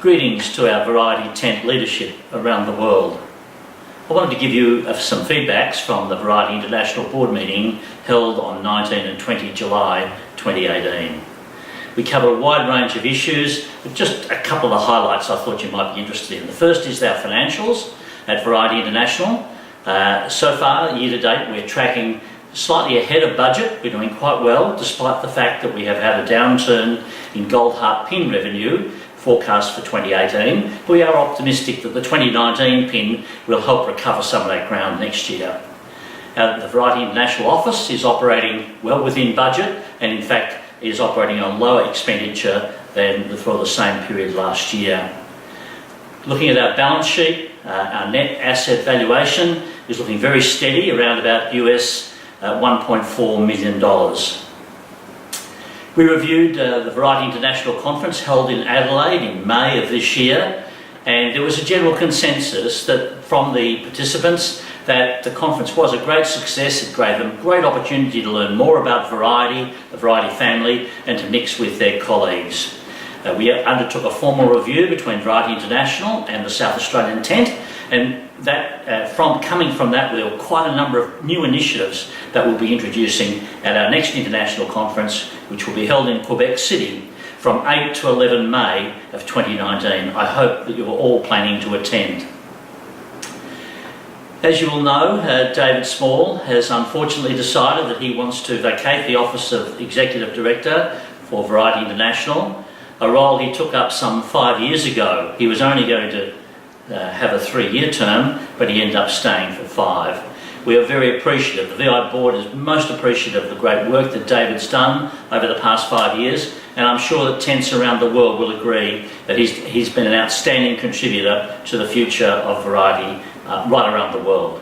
Greetings to our variety tent leadership around the world. I wanted to give you some feedbacks from the Variety International Board meeting held on 19 and 20 July 2018. We cover a wide range of issues, but just a couple of the highlights I thought you might be interested in. The first is our financials at Variety International. So far, year to date, we're tracking slightly ahead of budget. We're doing quite well, despite the fact that we have had a downturn in Gold Heart pin revenue forecast for 2018. We are optimistic that the 2019 pin will help recover some of that ground next year. The Variety International office is operating well within budget, and in fact is operating on lower expenditure than for the same period last year. Looking at our balance sheet, our net asset valuation is looking very steady, around about US $1.4 million. We reviewed the Variety International Conference held in Adelaide in May of this year, and there was a general consensus that from the participants that the conference was a great success. It gave them great opportunity to learn more about variety, the Variety family, and to mix with their colleagues. We undertook a formal review between Variety International and the South Australian tent, and that coming from that, there were quite a number of new initiatives that we'll be introducing at our next international conference, which will be held in Quebec City from 8 to 11 May of 2019. I hope that you're all planning to attend. As you will know, David Small has unfortunately decided that he wants to vacate the office of Executive Director for Variety International, a role he took up some 5 years ago. He was only going to have a 3-year term, but he ended up staying for 5. We are very appreciative. The VI board is most appreciative of the great work that David's done over the past 5 years, and I'm sure that tents around the world will agree that he's been an outstanding contributor to the future of variety right around the world.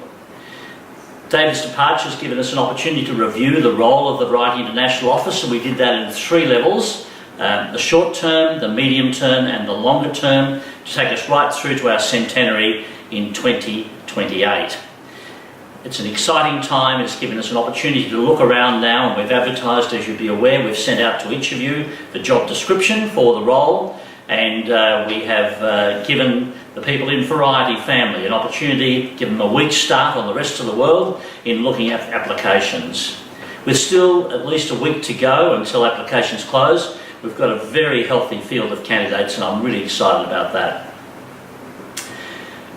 David's departure has given us an opportunity to review the role of the Variety International Office, and we did that in 3 levels. The short term, the medium term and the longer term, to take us right through to our centenary in 2028. It's an exciting time. It's given us an opportunity to look around now, and we've advertised, as you'll be aware, we've sent out to each of you the job description for the role, and we have given the people in Variety family an opportunity, given them a week's start on the rest of the world in looking at applications. With still at least a week to go until applications close, we've got a very healthy field of candidates, and I'm really excited about that.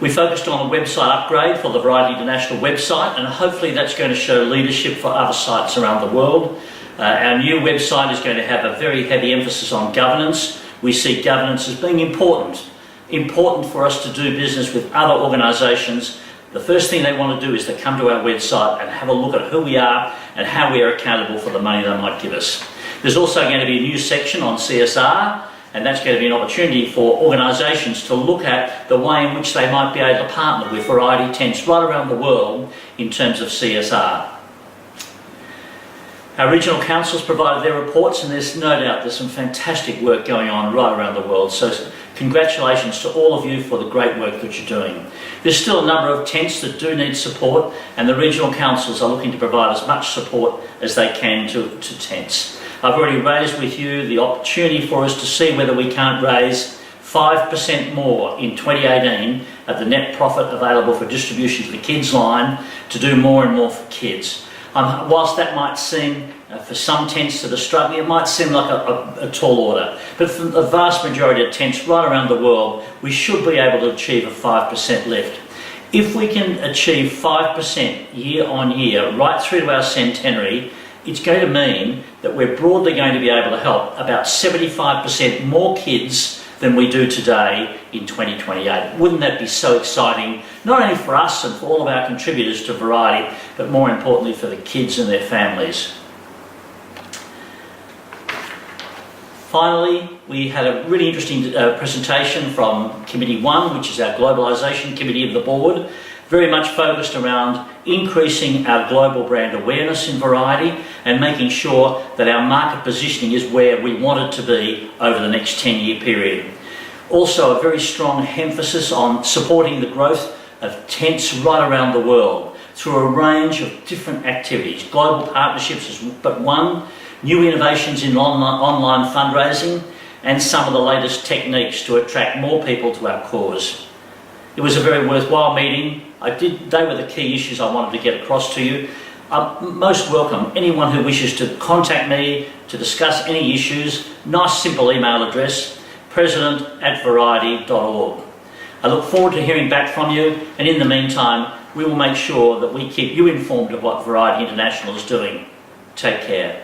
We focused on a website upgrade for the Variety International website, and hopefully that's going to show leadership for other sites around the world. Our new website is going to have a very heavy emphasis on governance. We see governance as being important for us to do business with other organisations. The first thing they want to do is to come to our website and have a look at who we are and how we are accountable for the money they might give us. There's also going to be a new section on CSR, and that's going to be an opportunity for organisations to look at the way in which they might be able to partner with variety tents right around the world in terms of CSR. Our regional councils provided their reports, and there's no doubt there's some fantastic work going on right around the world. So congratulations to all of you for the great work that you're doing. There's still a number of tents that do need support, and the regional councils are looking to provide as much support as they can to tents. I've already raised with you the opportunity for us to see whether we can't raise 5% more in 2018 at the net profit available for distribution to the kids line to do more and more for kids. Whilst that might seem, for some tents that are struggling, it might seem like a tall order. But for the vast majority of tents right around the world, we should be able to achieve a 5% lift. If we can achieve 5% year on year right through to our centenary, it's going to mean that we're broadly going to be able to help about 75% more kids than we do today in 2028. Wouldn't that be so exciting, not only for us and for all of our contributors to Variety, but more importantly for the kids and their families. Finally, we had a really interesting presentation from Committee 1, which is our Globalisation Committee of the Board, very much focused around increasing our global brand awareness in Variety and making sure that our market positioning is where we want it to be over the next 10-year period. Also, a very strong emphasis on supporting the growth of tents right around the world through a range of different activities. Global partnerships is but one, new innovations in online fundraising, and some of the latest techniques to attract more people to our cause. It was a very worthwhile meeting. They were the key issues I wanted to get across to you. Most welcome. Anyone who wishes to contact me to discuss any issues, nice simple email address, president@variety.org. I look forward to hearing back from you, and in the meantime, we will make sure that we keep you informed of what Variety International is doing. Take care.